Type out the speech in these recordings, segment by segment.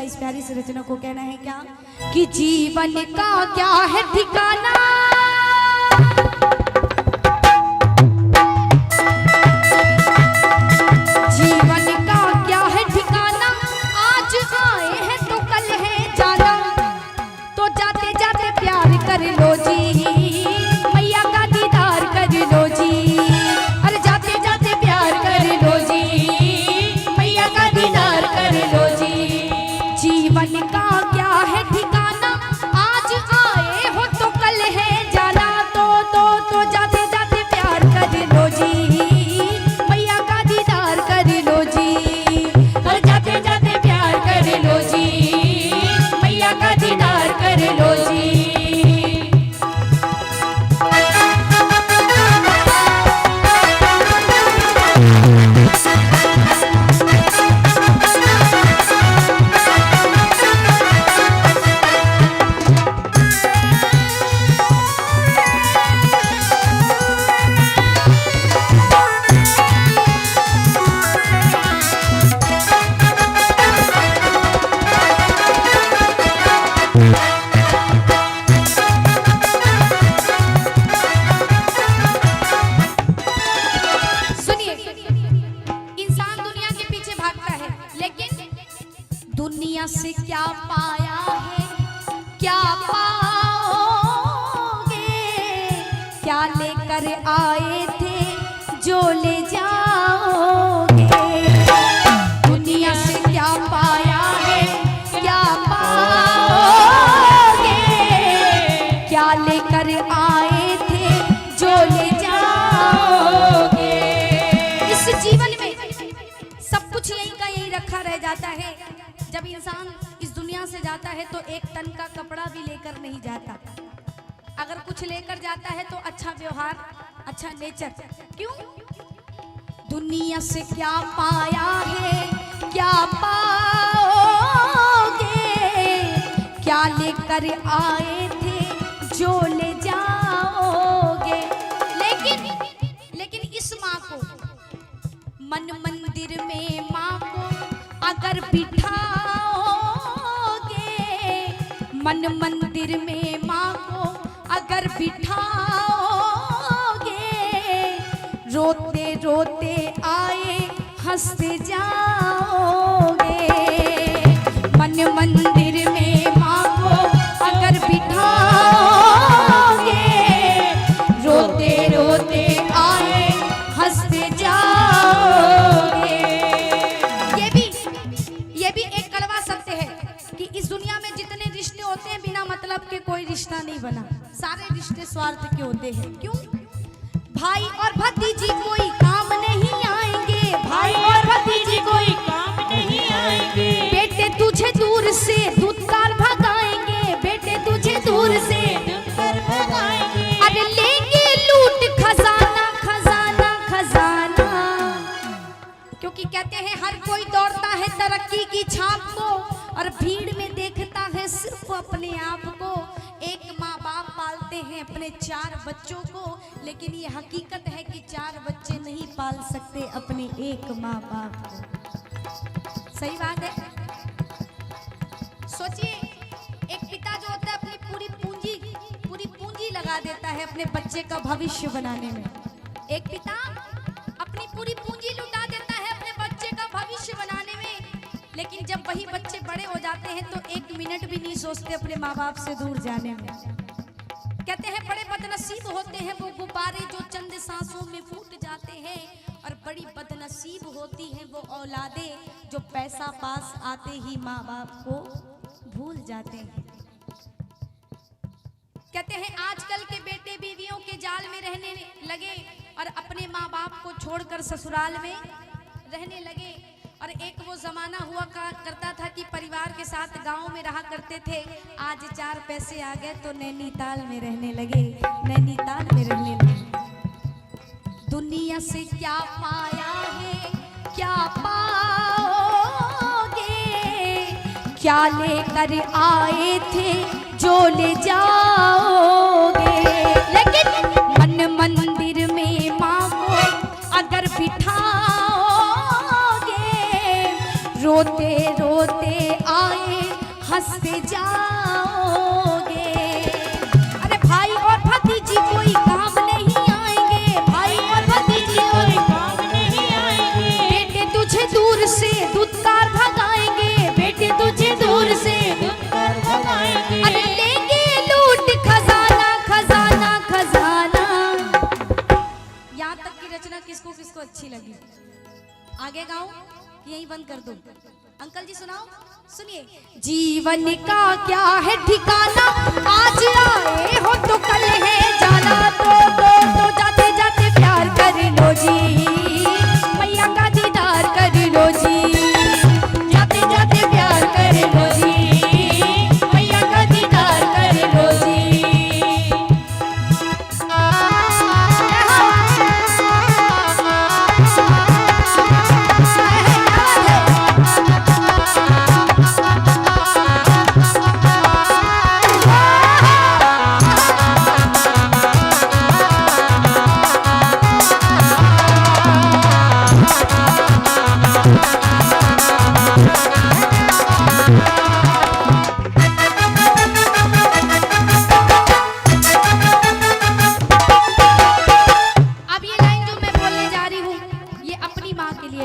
इस प्यारी से रचना को कहना है क्या कि जीवन का क्या है ठिकाना, जीवन का क्या है ठिकाना, आज आए हैं तो कल है जाना, तो जाते जाते प्यार कर लो जी, मैया का दीदार कर लो जी, अरे जाते जाते प्यार कर लो जी, मैया का दीदार कर लो जी। जीवन का क्या है ठिकाना, आज आए हो तो कल है जाना, तो जाते जाते प्यार कर लो जी, मैया का दीदार कर लो जी, और जाते जाते प्यार कर लो जी, मैया का दीदार कर लो जी। दुनिया से क्या पाया है, क्या पाओगे, क्या लेकर आए थे जो ले जाओगे। दुनिया से क्या पाया है, क्या पाओगे, क्या लेकर आए थे जो ले जाओगे। इस जीवन में सब कुछ यही का यही रखा रह जाता है। जब इंसान इस दुनिया से जाता है तो एक तन का कपड़ा भी लेकर नहीं जाता, अगर कुछ लेकर जाता है तो अच्छा व्यवहार, अच्छा नेचर। क्यों? दुनिया से क्या पाया है, क्या पाओगे, क्या लेकर आए थे जो ले जाओगे। लेकिन इस माँ को मन मंदिर में माँ को अगर बिठाओगे, मन मंदिर में माँ को अगर बिठाओगे, रोते रोते आए हंसते जाओगे। मन मंदिर में माँ को अगर बिठाओगे, रोते रोते आए हंसते जाओगे। ये भी एक कड़वा सत्य है कि इस दुनिया में जितने रिश्ते होते हैं बिना मतलब के कोई रिश्ता नहीं बना, सारे रिश्ते स्वार्थ के होते हैं। क्यों? भाई और भतीजी कोई काम नहीं आएंगे, भाई और भतीजी कोई काम नहीं आएंगे। बेटे तुझे दूर से दूधकार भगाएंगे, बेटे तुझे दूर से दूधकार भगाएंगे। अरे लेंगे लूट खजाना खजाना खजाना, क्योंकि कहते हैं हर कोई दौड़ता है तरक्की की छाप को और भीड़ में देखता है सिर्फ अपने आप को। एक माँ बाप पालते हैं अपने 4 बच्चों को, लेकिन ये हकीकत है कि 4 बच्चे नहीं पाल सकते अपने एक माँ बाप को। सही बात है। सोचिए, एक पिता जो होता है अपनी पूरी पूंजी लगा देता है अपने बच्चे का भविष्य बनाने में। एक पिता अपनी पूरी पूंजी लुटा देता है अपने बच्चे का भविष्य बनाने में, लेकिन जब वही बच्चे बड़े हो जाते हैं तो 1 मिनट भी नहीं सोचते अपने माँ बाप से दूर जाने में। कहते हैं बड़े बदनसीब होते हैं वो गुब्बारे जो चंद सांसों में फूट जाते हैं, और बड़ी बदनसीब होती हैं वो औलादे जो पैसा पास आते ही माँ बाप को भूल जाते हैं। कहते हैं आजकल के बेटे बीवियों के जाल में रहने लगे और अपने माँ बाप को छोड़कर ससुराल में रहने लगे। और एक वो जमाना हुआ करता था कि परिवार के साथ गांव में रहा करते थे, आज 4 पैसे आ गए तो नैनीताल में रहने लगे, नैनीताल में रहने लगे। दुनिया से क्या पाया है, क्या पाओगे, क्या लेकर आए थे जो ले जाओगे। लेकिन मन मंदिर में माँ को अगर बिठाओगे, रोते रोते आए हंसते जाओगे। अरे भाई और भतीजी कोई काम नहीं आएंगे, भाई और भतीजी कोई काम नहीं आएंगे। बेटे तुझे दूर से धुतकार भगाएंगे, बेटे तुझे दूर से धुतकार भगाएंगे। अरे लेंगे लूट खजाना खजाना खजाना। यहाँ तक की रचना किसको किसको अच्छी लगी? आगे गाऊं यही बंद कर दो? अंकल जी सुनाओ, सुनिए। जीवन का क्या है ठिकाना, आज आए हो तो कल है जाना। तो जाते जाते प्यार कर लो जी, मैया का दीदार कर लो जी। जाते जाते प्यार कर लो जी, मैया का दीदार कर लो जी।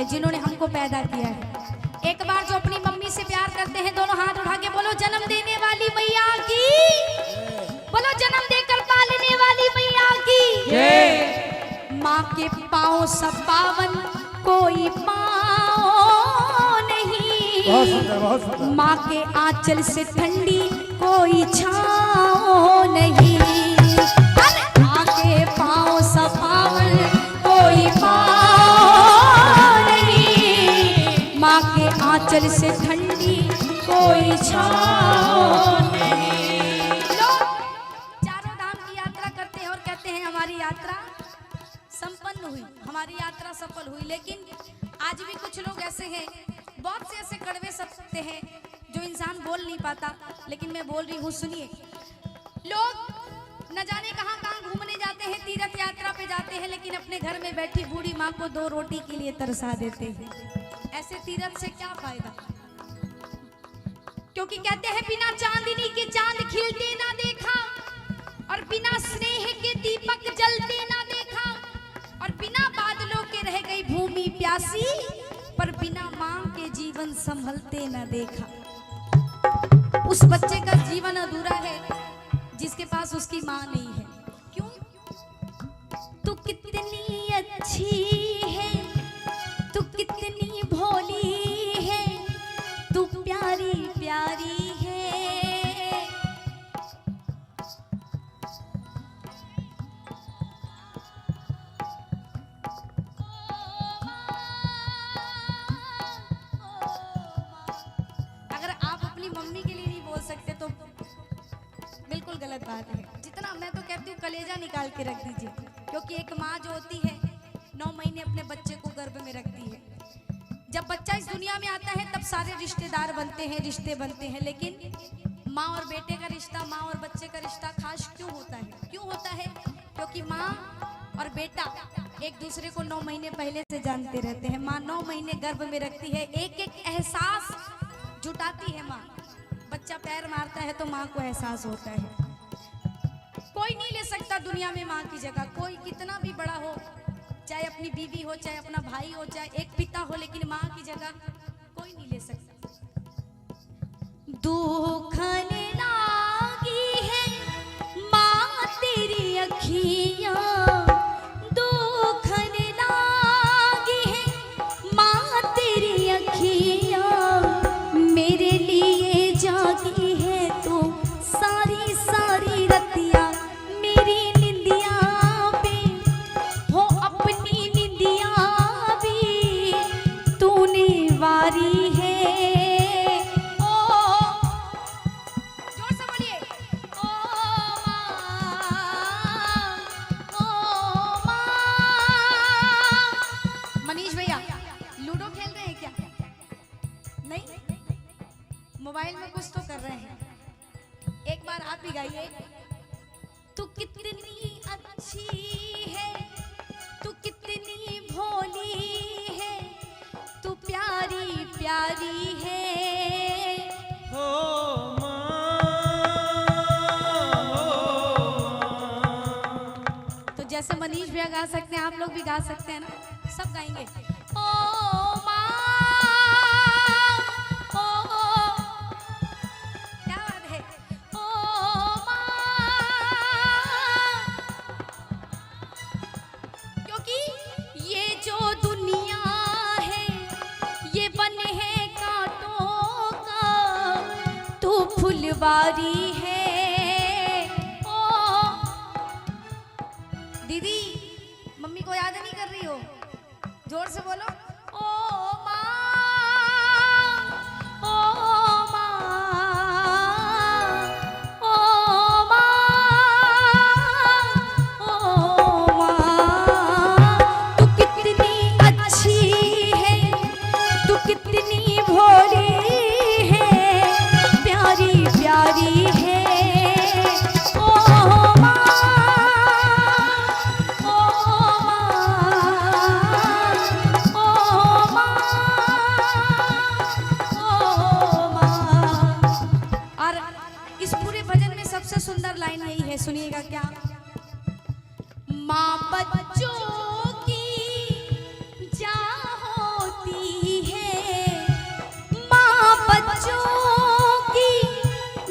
जिन्होंने हमको पैदा किया है। एक बार जो अपनी मम्मी से प्यार करते हैं, दोनों हाथ उठा के बोलो जन्म देने वाली मैया की, बोलो जन्म देकर पालने वाली मैया की। माँ के पाँव सब पावन कोई पाँव नहीं, माँ के आंचल से ठंडी कोई छाँव नहीं। माँ के पाँव सब पावन कोई माँ के आंचल से ठंडी कोई छाँव नहीं। लोग चारों धाम की यात्रा करते हैं और कहते हैं हमारी यात्रा संपन्न हुई, हमारी यात्रा सफल हुई। लेकिन आज भी कुछ लोग ऐसे हैं, बहुत से ऐसे कड़वे सत्य हैं जो इंसान बोल नहीं पाता, लेकिन मैं बोल रही हूँ, सुनिए। लोग न जाने कहाँ कहाँ घूमने जाते हैं, तीर्थ यात्रा पे जाते हैं, लेकिन अपने घर में बैठी बूढ़ी माँ को 2 रोटी के लिए तरसा देते हैं। ऐसे तीर्थ से क्या फायदा? क्योंकि कहते हैं बिना चांदनी के चांद खिलते ना देखा, और बिना स्नेह के दीपक जलते ना देखा, और बिना बादलों के रह गई भूमि प्यासी, पर बिना मां के जीवन संभलते ना देखा। उस बच्चे का जीवन अधूरा है जिसके पास उसकी मां नहीं है। क्यों? तू कितनी अच्छी है, तू कितनी भोली है, तू प्यारी प्यारी है। अगर आप अपनी मम्मी के लिए नहीं बोल सकते तो बिल्कुल गलत बात है। जितना मैं तो कहती हूँ कलेजा निकाल के रख दीजिए, क्योंकि एक माँ जो होती है 9 महीने अपने बच्चे को गर्भ में रखती है। जब बच्चा इस दुनिया में आता है तब सारे रिश्तेदार बनते हैं, रिश्ते बनते हैं, लेकिन माँ और बेटे का रिश्ता, माँ और बच्चे का रिश्ता खास क्यों होता है? क्यों होता है? क्योंकि माँ और बेटा एक दूसरे को 9 महीने पहले से जानते रहते हैं। माँ 9 महीने गर्भ में रखती है, एक एक एहसास जुटाती है माँ। बच्चा पैर मारता है तो माँ को एहसास होता है। कोई नहीं ले सकता दुनिया में माँ की जगह, कोई कितना भी बड़ा हो, चाहे अपनी बीवी हो, चाहे अपना भाई हो, चाहे एक पिता हो, लेकिन माँ की जगह कोई नहीं ले सकता। दुखने लागी है माँ तेरी अखियाँ, दुखने लागी है माँ तेरी अखियाँ, मेरे लिए जागी है तो सारी सारी रतिया, मेरी निंदिया पे हो अपनी निंदिया भी तूने वारी है। जोर से बोलिए, ओ माँ। मनीष भैया लूडो खेल रहे हैं क्या? नहीं, मोबाइल में कुछ तो कर रहे हैं। एक बार आप ही गाइए। तू कितनी अच्छी है, तू कितनी भोली है, तू प्यारी प्यारी है। हो जैसे मनीष भैया गा सकते हैं, आप लोग भी गा सकते हैं ना, सब गाएंगे। ओ माँ, ओ क्या बात है, ओ माँ, क्योंकि ये जो दुनिया है ये बन है कांटों का, तू फुलवारी है। दीदी मम्मी को याद नहीं कर रही हो, जोर से बोलो। ओ माँ, ओ माँ, ओ माँ, ओ माँ, तू कितनी अच्छी है, तू कितनी भोली है, प्यारी प्यारी है। सबसे सुंदर लाइन यही है, सुनिएगा क्या। माँ बच्चों की जान होती है, माँ बच्चों की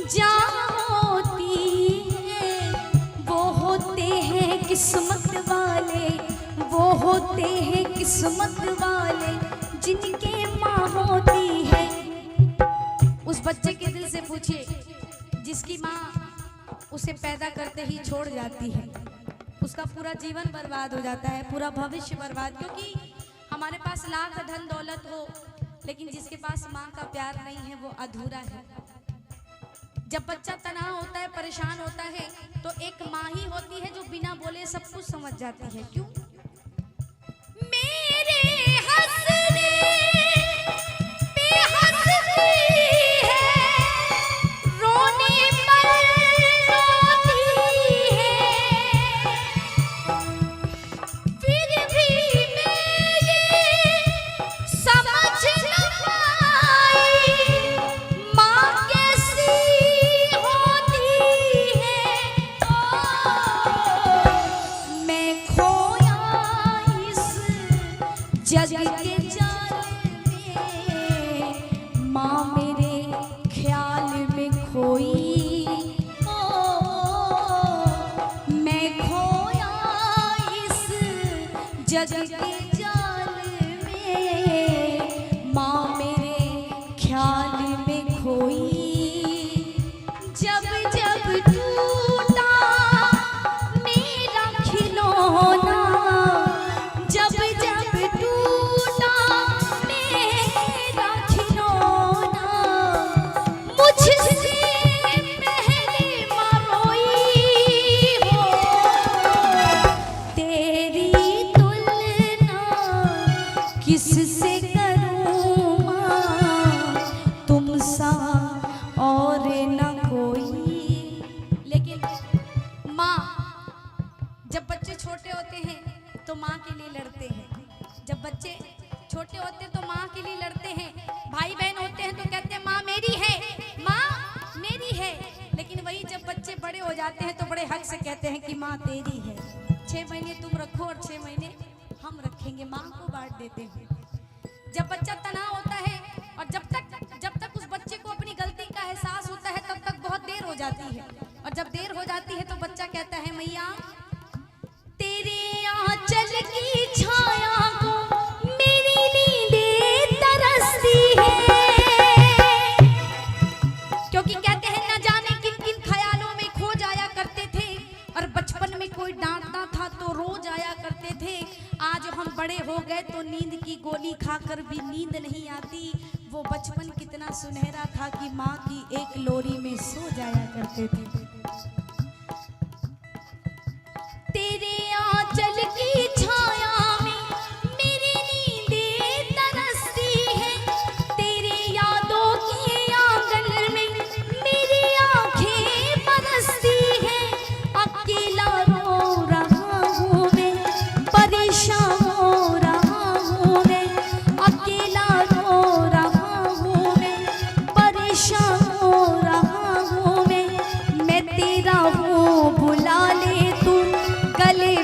जान होती है, वो होते हैं किस्मत वाले, वो होते हैं किस्मत वाले जिनके माँ होती है। उस बच्चे के दिल से पूछिए जिसकी माँ उसे पैदा करते ही छोड़ जाती है, उसका पूरा जीवन बर्बाद हो जाता है, पूरा भविष्य बर्बाद। क्योंकि हमारे पास लाख धन दौलत हो, लेकिन जिसके पास माँ का प्यार नहीं है वो अधूरा है। जब बच्चा तनाव होता है, परेशान होता है, तो एक माँ ही होती है जो बिना बोले सब कुछ समझ जाती है। क्यों? मेरे हंसने पे हंसती है, रोने पर रोती है, फिर भी मेरे समझ न पाई माँ कैसी होती है। ओ मैं खोया इस जग के जाल में, माँ मेरे ख्याल में खोई। ओ मैं खोया इस जग के जाल में, माँ मेरे ख्याल में खोई। जब जब टूटा मेरा खिलौना, जब जब टूटा मेरा खिलौना, मुझसे पहले माँ रोई हो। तेरी तुलना किससे करूँ माँ, तुम सा और न कोई। लेकिन माँ, जब बच्चे छोटे होते हैं तो माँ के लिए लड़ते हैं, जब बच्चे छोटे होते हैं तो माँ के लिए लड़ते हैं। भाई बहन होते हैं तो कहते हैं माँ मेरी है, माँ मेरी है। लेकिन वही जब बच्चे बड़े हो जाते हैं तो बड़े हक से कहते हैं कि माँ तेरी है, 6 महीने तुम रखो और 6 महीने हम रखेंगे, माँ को बांट देते हैं। जब बच्चा तनाव होता है और जब तक उस बच्चे को अपनी गलती का एहसास होता है तब तक बहुत देर हो जाती है, और जब देर हो जाती है तो बच्चा कहता है मैया तेरे आंचल की छाया को मेरी नींदें तरसती है। क्योंकि कहते हैं न जाने किन किन ख्यालों में खो जाया करते थे, और बचपन में कोई डांटता था तो रो जाया करते थे। आज हम बड़े हो गए तो नींद की गोली खाकर भी नींद नहीं आती। वो बचपन कितना सुनहरा था कि माँ की एक लोरी में सो जाया करते थे। तेरे आंचल की छाया में मेरी नींदें तरसती है, तेरी यादों के आंगन में मेरी आंखें बरसती है। अकेला रो रहा हूँ मैं, परेशान हो रहा हूँ मैं, अकेला रो रहा हूँ मैं, परेशान हो रहा हूँ मैं तेरा हूँ बुला ले तू गले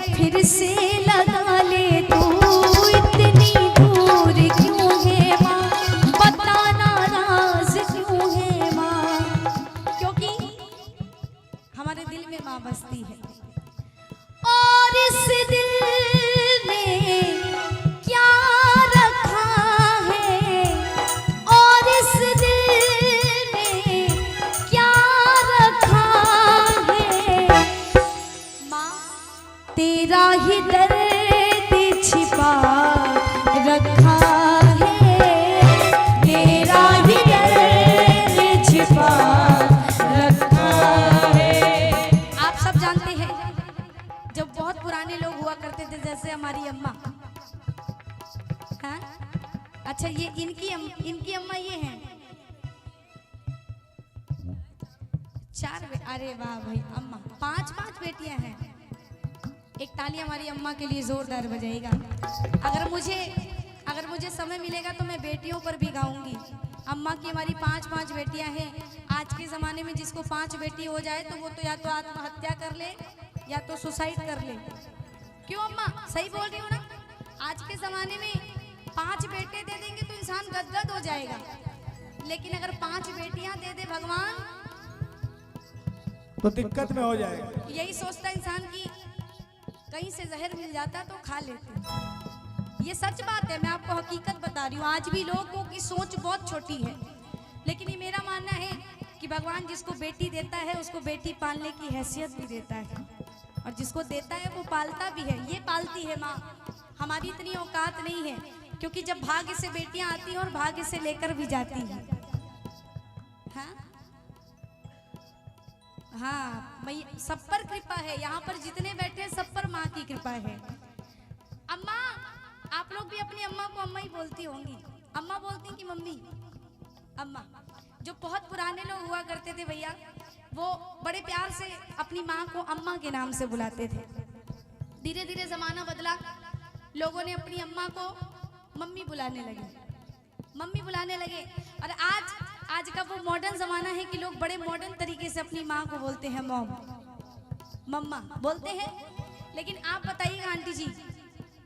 माँ बसती है। और इस दिल में क्या रखा है, और इस दिल में क्या रखा है, माँ तेरा ही दर्द छिपा रखा है, तेरा ही दर्द छिपा रखा है। आप सब जानते हैं जब बहुत पुराने लोग हुआ करते थे जैसे हमारी अम्मा, हाँ अच्छा ये इनकी अम्मा ये हैं अरे वाह भाई अम्मा 5 बेटियां हैं। एक ताली हमारी अम्मा के लिए जोरदार बजाएगा। अगर मुझे समय मिलेगा तो मैं बेटियों पर भी गाऊंगी। अम्मा की हमारी 5 बेटियां हैं। आज के ज़माने में जिसको 5 बेटी हो जाए तो वो तो या तो आत्महत्या कर ले या तो सुसाइड कर ले। क्यों अम्मा, सही बोल रही हूँ ना? आज के ज़माने में 5 बेटे दे देंगे तो इंसान गदगद हो जाएगा, लेकिन अगर 5 बेटियां दे दे भगवान तो दिक्कत में हो जाएगा। यही सोचता इंसान की कहीं से जहर मिल जाता तो खा लेते। ये सच बात है, मैं आपको हकीकत बता रही हूँ। आज भी लोगों की सोच बहुत छोटी है, लेकिन ये मेरा मानना है कि भगवान जिसको बेटी देता है उसको बेटी पालने की हैसियत भी देता है, और जिसको देता है वो पालता भी है। ये पालती है माँ, हमारी इतनी औकात नहीं है, क्योंकि जब भाग्य से बेटियां आती हैं और भाग्य से लेकर भी जाती हैं। हाँ मैं सब पर कृपा है, यहाँ पर जितने बैठे हैं सब पर माँ की कृपा है। अम्मा, आप लोग भी अपनी अम्मा को अम्मा ही बोलती होंगी। अम्मा बोलती हैं कि मम्मी? अम्मा। जो बहुत पुराने लोग हुआ करते थे भैया, वो बड़े प्यार से अपनी माँ को अम्मा के नाम से बुलाते थे। धीरे धीरे जमाना बदला, लोगों ने अपनी अम्मा को मम्मी बुलाने लगे। और आज का वो मॉडर्न जमाना है कि लोग बड़े मॉडर्न तरीके से अपनी माँ को बोलते हैं मॉम, मम्मा बोलते हैं। लेकिन आप बताइएगा आंटी जी,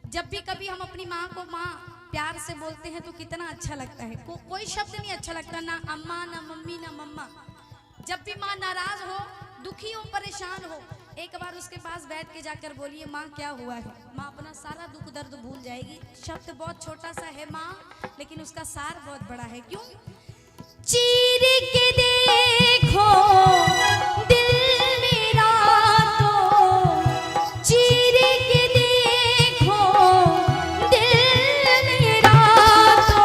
जब भी कभी हम अपनी माँ को माँ प्यार से बोलते हैं तो कितना अच्छा लगता है। कोई शब्द नहीं अच्छा लगता, ना अम्मा, ना मम्मी, ना मम्मा। जब भी माँ नाराज हो, दुखी हो, परेशान हो, एक बार उसके पास बैठ के जाकर बोलिए माँ क्या हुआ है। माँ अपना सारा दुख दर्द भूल जाएगी। शब्द बहुत छोटा सा है माँ, लेकिन उसका सार बहुत बड़ा है। क्यों? चीर के देखो दिल मेरा, तो चीर के देखो दिल मेरा, तो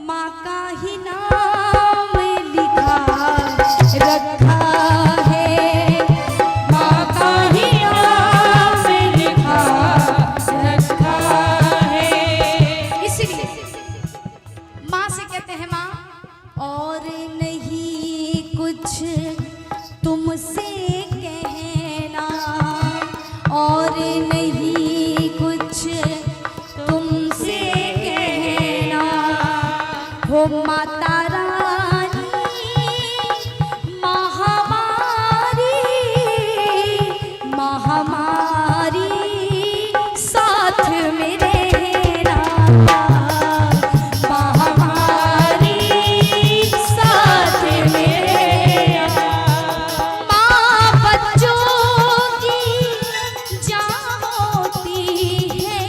माँ का ही नाम लिखा रखा है, माँ का ही नाम लिखा रखा है। इसीलिए माँ से कहते हैं माँ, और नहीं कुछ तुमसे कहना, और नहीं कुछ तुमसे कहना, हो माता रानी महामारी, महामारी साथ में रहना, महामारी साथ में रहना। माँ बच्चों की जान होती है,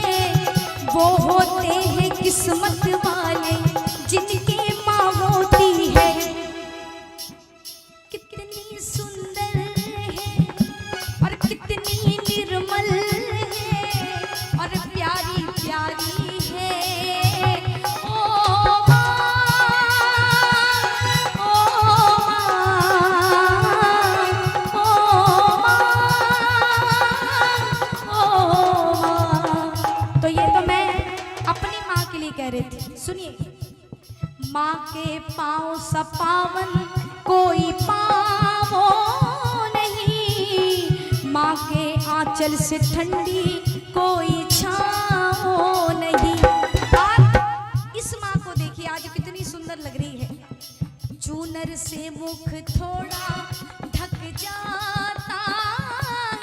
वो होते हैं किस्मत वाले जिनकी माँ होती है। कितनी सुंदर है और कितनी निर्मल है और प्यारी प्यारी है। ओ माँ, ओ माँ, ओ माँ। तो ये तो मैं अपनी माँ के लिए कह रही थी। सुनिए, माँ के पाँव सा पावन कोई पाँव नहीं, माँ के आंचल से ठंडी कोई छाँव नहीं। और इस माँ को देखिए आज कितनी सुंदर लग रही है। चूनर से मुख थोड़ा ढक जाता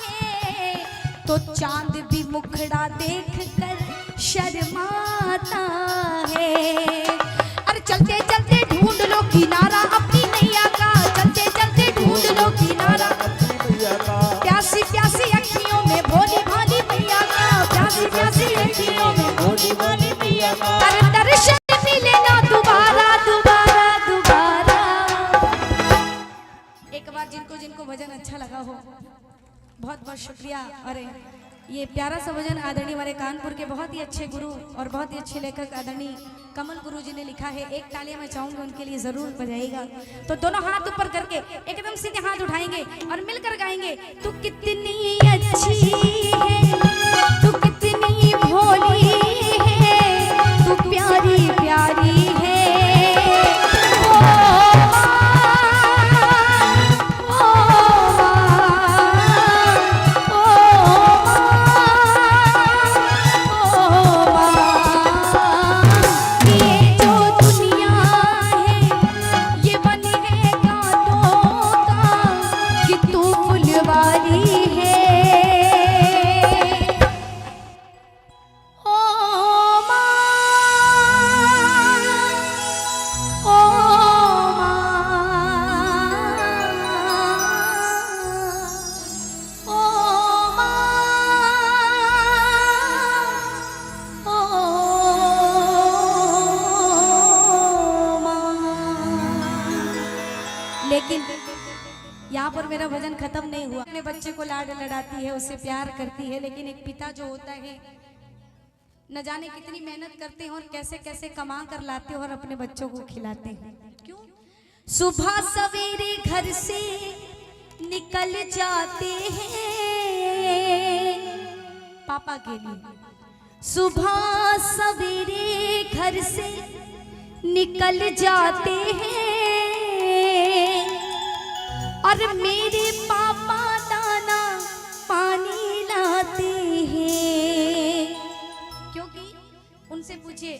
है, तो चांद भी मुखड़ा देखकर शर्माता है। अरे चलते चलते ढूंढ लो किनारा अपनी नैया का, चलते चलते ढूंढ लो किनारा बार जिनको जिनको भजन अच्छा लगा हो बहुत बहुत शुक्रिया। और ये प्यारा सा भजन आदरणीय हमारे कानपुर के बहुत ही अच्छे गुरु और बहुत ही अच्छे लेखक आदरणीय कमल गुरु जी ने लिखा है। एक तालियां मैं चाहूंगी उनके लिए जरूर बजाइएगा। तो दोनों हाथ ऊपर करके एकदम सीधे हाथ उठाएंगे और मिलकर गाएंगे। तू कितनी अच्छी है, तू कितनी भोली है, तू प्यारी प्यारी है। लेकिन यहाँ पर मेरा भजन खत्म नहीं हुआ। अपने बच्चे को लाड लड़ाती है, उससे प्यार करती है, लेकिन एक पिता जो होता है न जाने कितनी मेहनत करते हैं और कैसे कैसे कमा कर लाते हैं और अपने बच्चों को खिलाते हैं। क्यों? सुबह सवेरे घर से निकल जाते हैं पापा के लिए। सुबह सवेरे घर से निकल जाते हैं और मेरे पापा दाना पानी लाते हैं। क्योंकि उनसे पूछिए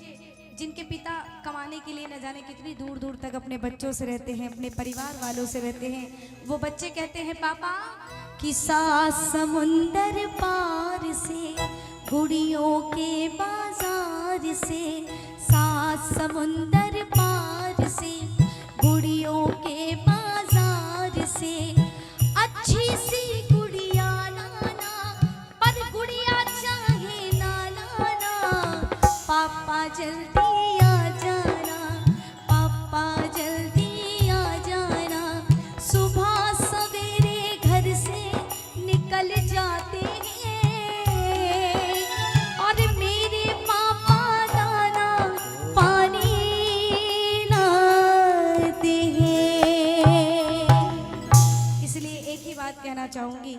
जिनके पिता कमाने के लिए न जाने कितनी दूर दूर तक अपने बच्चों से रहते हैं, अपने परिवार वालों से रहते हैं, वो बच्चे कहते हैं पापा कि सात समुंदर पार से गुड़ियों के बाजार से, सात समुंदर पार से गुड़ियों के बाजार से अच्छी सी गुड़िया लाना, पर गुड़िया चाहे ना लाना। पापा जल्दी आ जाना, पापा जल्दी आ जाना। सुबह सवेरे घर से निकल जाते हैं और मेरे पापा दाना पानी लाते हैं। इसलिए एक ही बात कहना चाहूंगी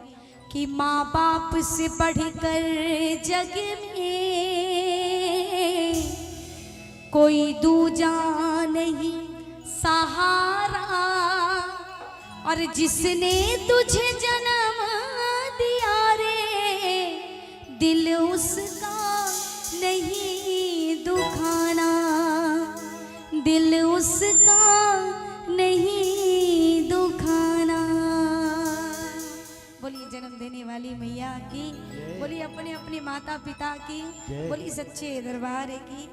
कि माँ बाप से बढ़कर जग में कोई दूजा नहीं सहारा, और जिसने तुझे जन्म दिया रे दिल उसका नहीं दुखाना, दिल उसका नहीं दुखाना। बोलिए जन्म देने वाली मैया की, बोलिए अपने अपने माता पिता की, बोलिए सच्चे दरबार की।